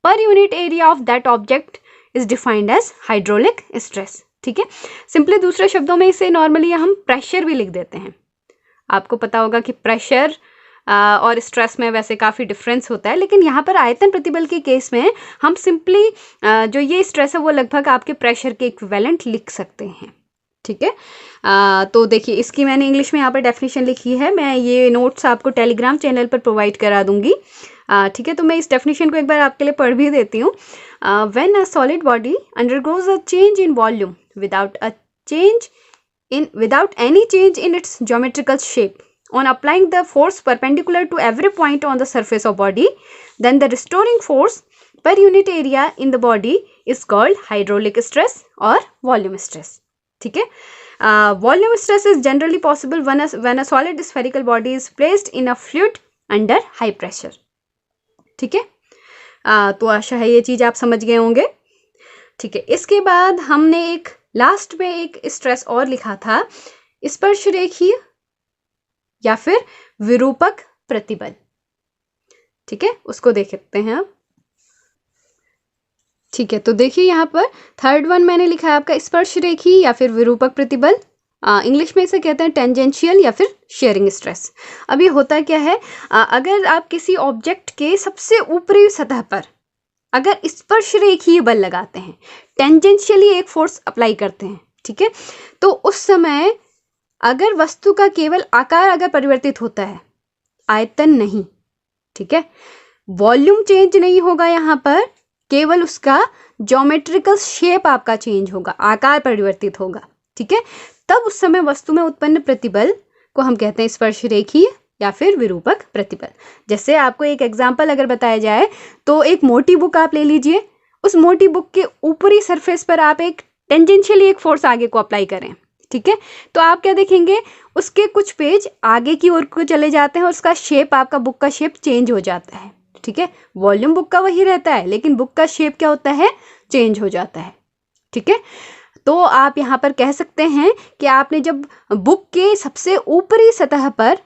Speaker 1: per unit area of that object is defined as hydraulic stress. ठीक है। सिंपली दूसरे शब्दों में इसे नॉर्मली हम प्रेशर भी लिख देते हैं। आपको पता होगा कि प्रेशर और स्ट्रेस में वैसे काफ़ी डिफरेंस होता है, लेकिन यहाँ पर आयतन प्रतिबल के केस में हम सिंपली जो ये स्ट्रेस है वो लगभग आपके प्रेशर के इक्विवेलेंट लिख सकते हैं। ठीक है। तो देखिए इसकी मैंने इंग्लिश में यहाँ पर डेफिनेशन लिखी है, मैं ये नोट्स आपको टेलीग्राम चैनल पर प्रोवाइड करा दूंगी। ठीक है। तो मैं इस डेफिनेशन को एक बार आपके लिए पढ़ भी देती हूँ। When a solid body undergoes a change in volume without any change in its geometrical shape on applying the force perpendicular to every point on the surface of body, then the restoring force per unit area in the body is called hydraulic stress or volume stress. ठीक है। Volume stress is generally possible when a solid spherical body is placed in a fluid under high pressure. ठीक है। तो आशा है ये चीज आप समझ गए होंगे। ठीक है। इसके बाद हमने एक लास्ट में एक स्ट्रेस और लिखा था, स्पर्श रेखीय या फिर विरूपक प्रतिबल। ठीक है, उसको देख सकते हैं आप। ठीक है। तो देखिए यहाँ पर थर्ड वन मैंने लिखा है आपका स्पर्श रेखी या फिर विरूपक प्रतिबल। इंग्लिश में इसे कहते हैं टेंजेंशियल या फिर शेयरिंग स्ट्रेस। अब ये होता क्या है, अगर आप किसी ऑब्जेक्ट के सबसे ऊपरी सतह पर अगर स्पर्श रेखीय बल लगाते हैं, टेंजेंशियली एक फोर्स अप्लाई करते हैं, ठीक है, तो उस समय अगर वस्तु का केवल आकार अगर परिवर्तित होता है, आयतन नहीं, ठीक है, वॉल्यूम चेंज नहीं होगा, यहाँ पर केवल उसका ज्योमेट्रिकल शेप आपका चेंज होगा, आकार परिवर्तित होगा। ठीक है। तब उस समय वस्तु में उत्पन्न प्रतिबल को हम कहते हैं स्पर्श रेखीय या फिर विरूपक प्रतिबल। जैसे आपको एक एग्जाम्पल अगर बताया जाए तो एक मोटी बुक आप ले लीजिए, उस मोटी बुक के ऊपरी सरफेस पर आप एक टेंजेंशियली एक फोर्स आगे को अप्लाई करें, ठीक है, तो आप क्या देखेंगे, उसके कुछ पेज आगे की ओर को चले जाते हैं और उसका शेप, आपका बुक का शेप चेंज हो जाता है, ठीक है। वॉल्यूम बुक का वही रहता है, लेकिन बुक का शेप क्या होता है, चेंज हो जाता है, ठीक है। तो आप यहाँ पर कह सकते हैं कि आपने जब बुक के सबसे ऊपरी सतह पर,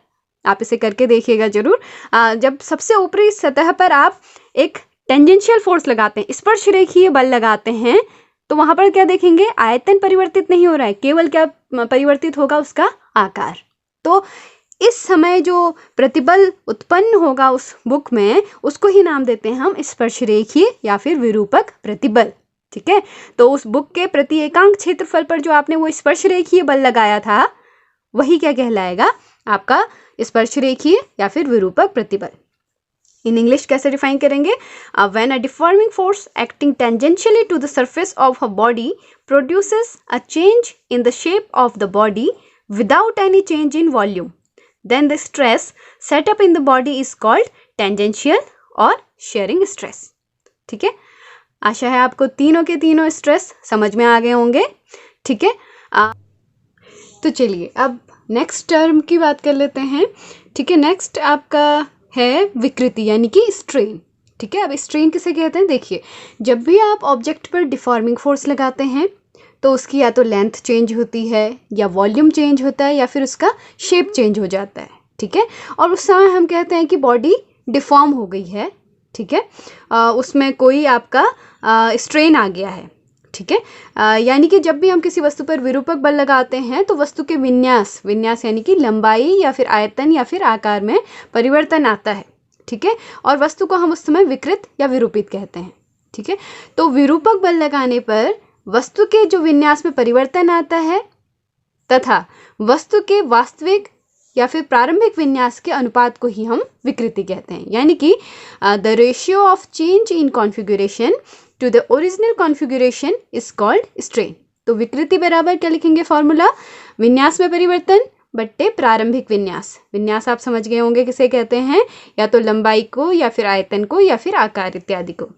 Speaker 1: आप इसे करके देखिएगा जरूर, जब सबसे ऊपरी सतह पर आप एक टेंजेंशियल फोर्स लगाते हैं, स्पर्शरेखीय बल लगाते हैं, तो वहां पर क्या देखेंगे, आयतन परिवर्तित नहीं हो रहा है, केवल क्या परिवर्तित होगा, उसका आकार। तो इस समय जो प्रतिबल उत्पन्न होगा उस बुक में, उसको ही नाम देते हैं हम स्पर्शरेखीय या फिर विरूपक प्रतिबल, ठीक है। तो उस बुक के प्रति एकांक क्षेत्रफल पर जो आपने वो स्पर्शरेखीय बल लगाया था, वही क्या कहलाएगा, आपका स्पर्शरेखीय या फिर विरूपक प्रतिबल। इन इंग्लिश कैसे डिफाइन करेंगे, when a deforming force acting tangentially to the surface of a body produces a change in the shape of the body without any change in volume, then the stress set up in the body is called tangential और shearing stress, ठीक है। आशा है आपको तीनों के तीनों stress समझ में आ गए होंगे, ठीक है। तो चलिए अब नेक्स्ट टर्म की बात कर लेते हैं, ठीक है। नेक्स्ट आपका है विकृति यानी कि स्ट्रेन, ठीक है। अब स्ट्रेन किसे कहते हैं, देखिए, जब भी आप ऑब्जेक्ट पर डिफॉर्मिंग फोर्स लगाते हैं तो उसकी या तो लेंथ चेंज होती है, या वॉल्यूम चेंज होता है, या फिर उसका शेप चेंज हो जाता है, ठीक है। और उस समय हम कहते हैं कि बॉडी डिफॉर्म हो गई है, ठीक है, उसमें कोई आपका स्ट्रेन आ गया है, ठीक है। यानी कि जब भी हम किसी वस्तु पर विरूपक बल लगाते हैं तो वस्तु के विन्यास यानी कि लंबाई या फिर आयतन या फिर आकार में परिवर्तन आता है, ठीक है, और वस्तु को हम उस समय विकृत या विरूपित कहते हैं, ठीक है। तो विरूपक बल लगाने पर वस्तु के जो विन्यास में परिवर्तन आता है तथा वस्तु के वास्तविक या फिर प्रारंभिक विन्यास के अनुपात को ही हम विकृति कहते हैं, यानी कि the ratio of change in configuration to the original configuration is called strain. तो विकृति बराबर क्या लिखेंगे फॉर्मूला, विन्यास में परिवर्तन बट्टे प्रारंभिक विन्यास आप समझ गए होंगे किसे कहते हैं, या तो लंबाई को या फिर आयतन को या फिर आकार इत्यादि को,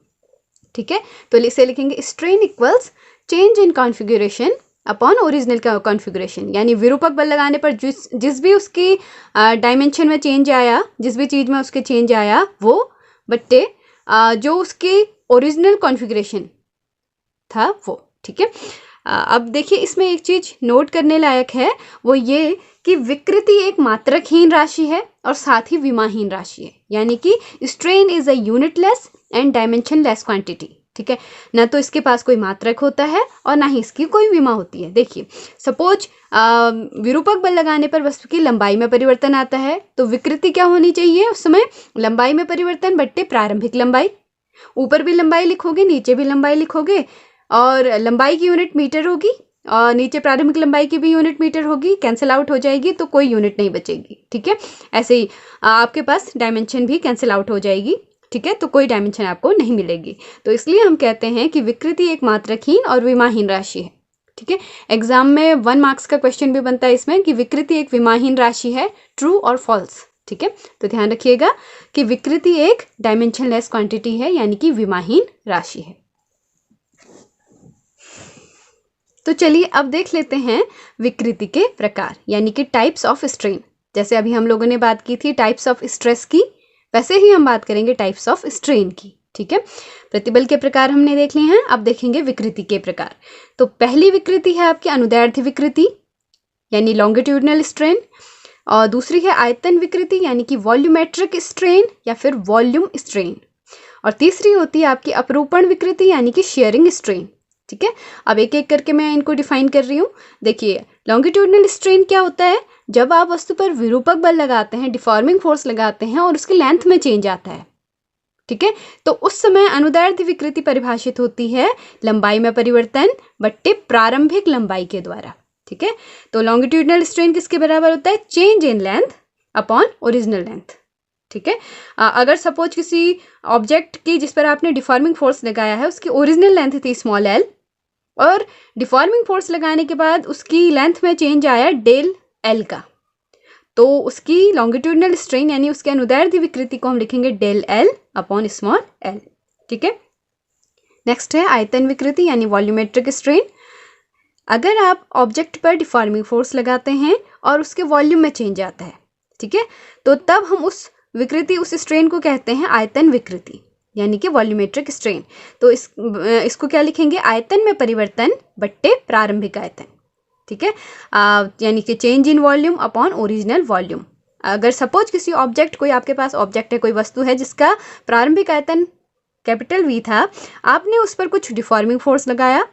Speaker 1: ठीक है। तो इसे लिखेंगे strain equals change in configuration upon original configuration, यानी विरूपक बल लगाने पर जिस भी उसकी डायमेंशन में चेंज आया, जिस भी चीज़ में उसके चेंज आया वो बट्टे जो उसकी ओरिजिनल कॉन्फ़िगरेशन था वो, ठीक है। अब देखिए इसमें एक चीज़ नोट करने लायक है, वो ये कि विकृति एक मात्रकहीन राशि है और साथ ही विमाहीन राशि है, यानी कि strain is a unitless and dimensionless quantity, ठीक है। ना तो इसके पास कोई मात्रक होता है और ना ही इसकी कोई विमा होती है। देखिए सपोज विरूपक बल लगाने पर वस्तु की लंबाई में परिवर्तन आता है, तो विकृति क्या होनी चाहिए उस समय, लंबाई में परिवर्तन बट्टे प्रारंभिक लंबाई, ऊपर भी लंबाई लिखोगे नीचे भी लंबाई लिखोगे, और लंबाई की यूनिट मीटर होगी और नीचे प्रारंभिक लंबाई की भी यूनिट मीटर होगी, कैंसिल आउट हो जाएगी तो कोई यूनिट नहीं बचेगी, ठीक है। ऐसे ही आपके पास डायमेंशन भी कैंसिल आउट हो जाएगी, ठीक है, तो कोई डायमेंशन आपको नहीं मिलेगी। तो इसलिए हम कहते हैं कि विकृति एक मात्रकहीन और विमाहीन राशि है, ठीक है। एग्जाम में 1 मार्क्स का क्वेश्चन भी बनता है इसमें कि विकृति एक विमाहीन राशि है, ट्रू और फॉल्स, ठीक है। तो ध्यान रखिएगा कि विकृति एक डायमेंशनलेस क्वांटिटी है, यानी कि विमाहीन राशि है। तो चलिए अब देख लेते हैं विकृति के प्रकार, यानी कि टाइप्स ऑफ स्ट्रेन। जैसे अभी हम लोगों ने बात की थी टाइप्स ऑफ स्ट्रेस की, वैसे ही हम बात करेंगे टाइप्स ऑफ स्ट्रेन की, ठीक है। प्रतिबल के प्रकार हमने देख लिए हैं, अब देखेंगे विकृति के प्रकार। तो पहली विकृति है आपकी अनुदैर्ध्य विकृति यानी लॉन्गिट्यूडनल स्ट्रेन, और दूसरी है आयतन विकृति यानी कि वॉल्यूमेट्रिक स्ट्रेन या फिर वॉल्यूम स्ट्रेन, और तीसरी होती है आपकी अपरूपण विकृति यानी कि शेयरिंग स्ट्रेन, ठीक है। अब एक एक करके मैं इनको डिफाइन कर रही हूँ। देखिए लॉन्गिट्यूडनल स्ट्रेन क्या होता है, जब आप वस्तु पर विरूपक बल लगाते हैं, डिफॉर्मिंग फोर्स लगाते हैं और उसकी लेंथ में चेंज आता है, ठीक है, तो उस समय अनुदैर्ध्य विकृति परिभाषित होती है लंबाई में परिवर्तन बट्टे प्रारंभिक लंबाई के द्वारा, ठीक है। तो लॉन्गिट्यूडनल स्ट्रेन किसके बराबर होता है, change in length upon original length, ठीक है। अगर सपोज किसी ऑब्जेक्ट की जिस पर आपने डिफॉर्मिंग फोर्स लगाया है उसकी ओरिजिनल लेंथ थी स्मॉल एल, और डिफॉर्मिंग फोर्स लगाने के बाद उसकी लेंथ में चेंज आया डेल एल का, तो उसकी लॉन्गिट्यूडनल स्ट्रेन यानी उसके अनुदैर्ध्य विकृति को हम लिखेंगे del l upon small l, ठीक है। नेक्स्ट है आयतन विकृति यानी वॉल्यूमेट्रिक स्ट्रेन। अगर आप ऑब्जेक्ट पर डिफॉर्मिंग फोर्स लगाते हैं और उसके वॉल्यूम में चेंज आता है, ठीक है, तो तब हम उस विकृति, उस स्ट्रेन को कहते हैं आयतन विकृति यानी कि वॉल्यूमेट्रिक स्ट्रेन। तो इसको क्या लिखेंगे, आयतन में परिवर्तन बट्टे प्रारंभिक आयतन, ठीक है, यानी कि change in volume upon original volume. अगर सपोज किसी ऑब्जेक्ट, कोई आपके पास ऑब्जेक्ट है, कोई वस्तु है जिसका प्रारंभिक आयतन कैपिटल V था, आपने उस पर कुछ डिफॉर्मिंग फोर्स लगाया,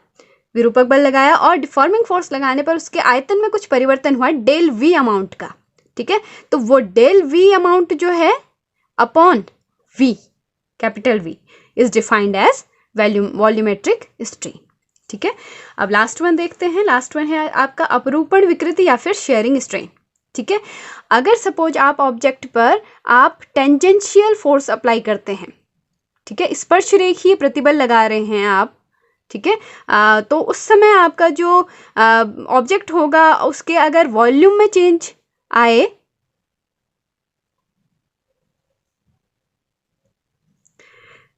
Speaker 1: विरूपक बल लगाया, और डिफॉर्मिंग फोर्स लगाने पर उसके आयतन में कुछ परिवर्तन हुआ डेल V अमाउंट का, ठीक है, तो वो डेल V अमाउंट जो है upon V, capital V, is defined as volumetric strain, ठीक है। अब लास्ट वन देखते हैं। लास्ट वन है आपका अपरूपण विकृति या फिर शेयरिंग स्ट्रेन, ठीक है। अगर सपोज आप ऑब्जेक्ट पर आप टेंजेंशियल फोर्स अप्लाई करते हैं, ठीक है, स्पर्श रेखीय प्रतिबल लगा रहे हैं आप, ठीक है, तो उस समय आपका जो ऑब्जेक्ट होगा उसके अगर वॉल्यूम में चेंज आए,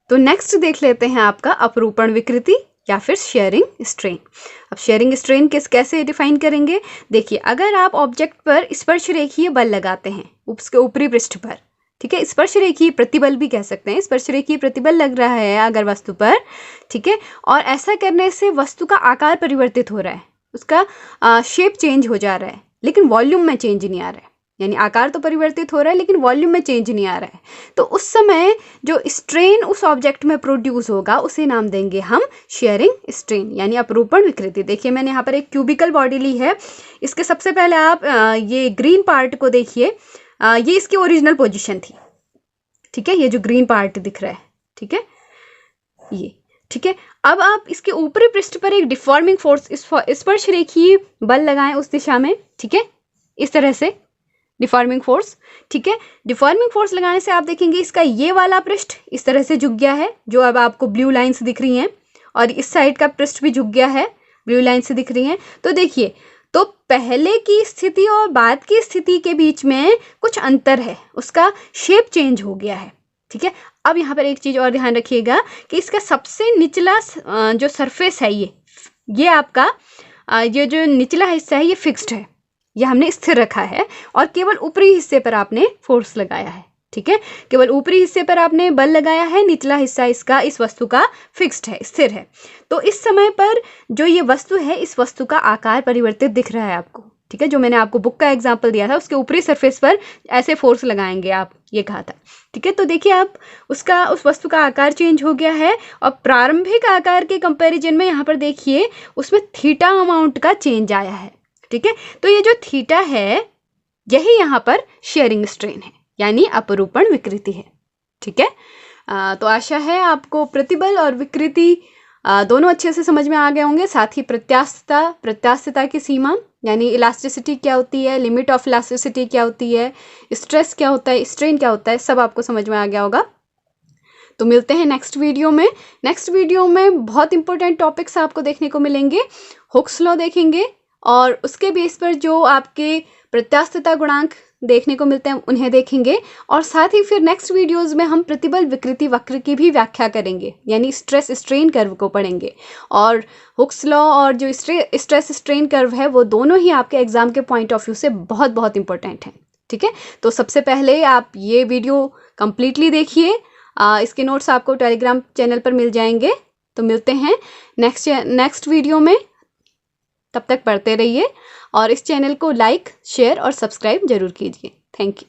Speaker 1: तो नेक्स्ट देख लेते हैं आपका अपरूपण विकृति या फिर शेयरिंग स्ट्रेन। अब शेयरिंग स्ट्रेन कैसे डिफाइन करेंगे, देखिए, अगर आप ऑब्जेक्ट पर स्पर्श रेखीय बल लगाते हैं उसके ऊपरी पृष्ठ पर, ठीक है, स्पर्श रेखीय प्रतिबल भी कह सकते हैं, स्पर्श रेखीय प्रतिबल लग रहा है अगर वस्तु पर, ठीक है, और ऐसा करने से वस्तु का आकार परिवर्तित हो रहा है, उसका शेप चेंज हो जा रहा है, लेकिन वॉल्यूम में चेंज नहीं आ रहा है, यानी आकार तो परिवर्तित हो रहा है लेकिन वॉल्यूम में चेंज नहीं आ रहा है, तो उस समय जो स्ट्रेन उस ऑब्जेक्ट में प्रोड्यूस होगा उसे नाम देंगे हम शेयरिंग स्ट्रेन यानी अपरूपण विकृति। देखिए, मैंने यहाँ पर एक क्यूबिकल बॉडी ली है, इसके सबसे पहले आप ये ग्रीन पार्ट को देखिए, ये इसकी ओरिजिनल पोजीशन थी, ठीक है, ये जो ग्रीन पार्ट दिख रहा है, ठीक है, ये, ठीक है। अब आप इसके ऊपरी पृष्ठ पर एक डिफॉर्मिंग फोर्स, स्पर्श रेखीय बल लगाएं उस दिशा में, ठीक है, इस तरह से डिफॉर्मिंग फोर्स, ठीक है। डिफॉर्मिंग फोर्स लगाने से आप देखेंगे इसका ये वाला पृष्ठ इस तरह से झुक गया है, जो अब आपको ब्लू लाइंस दिख रही हैं, और इस साइड का पृष्ठ भी झुक गया है, ब्लू लाइंस दिख रही हैं। तो देखिए, तो पहले की स्थिति और बाद की स्थिति के बीच में कुछ अंतर है, उसका शेप चेंज हो गया है, ठीक है। अब यहाँ पर एक चीज़ और ध्यान रखिएगा कि इसका सबसे निचला जो सरफेस है, ये आपका ये जो निचला हिस्सा है ये फिक्स्ड है, ये हमने स्थिर रखा है, और केवल ऊपरी हिस्से पर आपने फोर्स लगाया है, ठीक है, केवल ऊपरी हिस्से पर आपने बल लगाया है, निचला हिस्सा इसका, इस वस्तु का फिक्स्ड है, स्थिर है। तो इस समय पर जो ये वस्तु है, इस वस्तु का आकार परिवर्तित दिख रहा है आपको, ठीक है, जो मैंने आपको बुक का एग्जाम्पल दिया था, उसके ऊपरी सरफेस पर ऐसे फोर्स लगाएंगे आप, ये कहा था, ठीक है। तो देखिए, आप उस वस्तु का आकार चेंज हो गया है, और प्रारंभिक आकार के कंपैरिजन में यहाँ पर देखिए उसमें थीटा अमाउंट का चेंज आया है, ठीक है। तो ये जो थीटा है यही यहाँ पर शेयरिंग स्ट्रेन है यानी अपरूपण विकृति है, ठीक है। तो आशा है आपको प्रतिबल और विकृति दोनों अच्छे से समझ में आ गए होंगे। साथ ही प्रत्यास्थता की सीमा यानी इलास्टिसिटी क्या होती है, लिमिट ऑफ इलास्टिसिटी क्या होती है, स्ट्रेस क्या होता है, स्ट्रेन क्या होता है, सब आपको समझ में आ गया होगा। तो मिलते हैं नेक्स्ट वीडियो में। नेक्स्ट वीडियो में बहुत इंपॉर्टेंट टॉपिक्स आपको देखने को मिलेंगे। हुक्स लॉ देखेंगे, और उसके बेस पर जो आपके प्रत्यास्थता गुणांक देखने को मिलते हैं उन्हें देखेंगे, और साथ ही फिर नेक्स्ट वीडियोस में हम प्रतिबल विकृति वक्र की भी व्याख्या करेंगे, यानी स्ट्रेस स्ट्रेन कर्व को पढ़ेंगे। और हुक्स लॉ और जो स्ट्रेस स्ट्रेन कर्व है वो दोनों ही आपके एग्जाम के पॉइंट ऑफ व्यू से बहुत बहुत इंपॉर्टेंट हैं, ठीक है। तो सबसे पहले आप ये वीडियो कंप्लीटली देखिए, इसके नोट्स आपको टेलीग्राम चैनल पर मिल जाएंगे। तो मिलते हैं नेक्स्ट वीडियो में, तब तक पढ़ते रहिए और इस चैनल को लाइक, शेयर और सब्सक्राइब जरूर कीजिए। Thank you.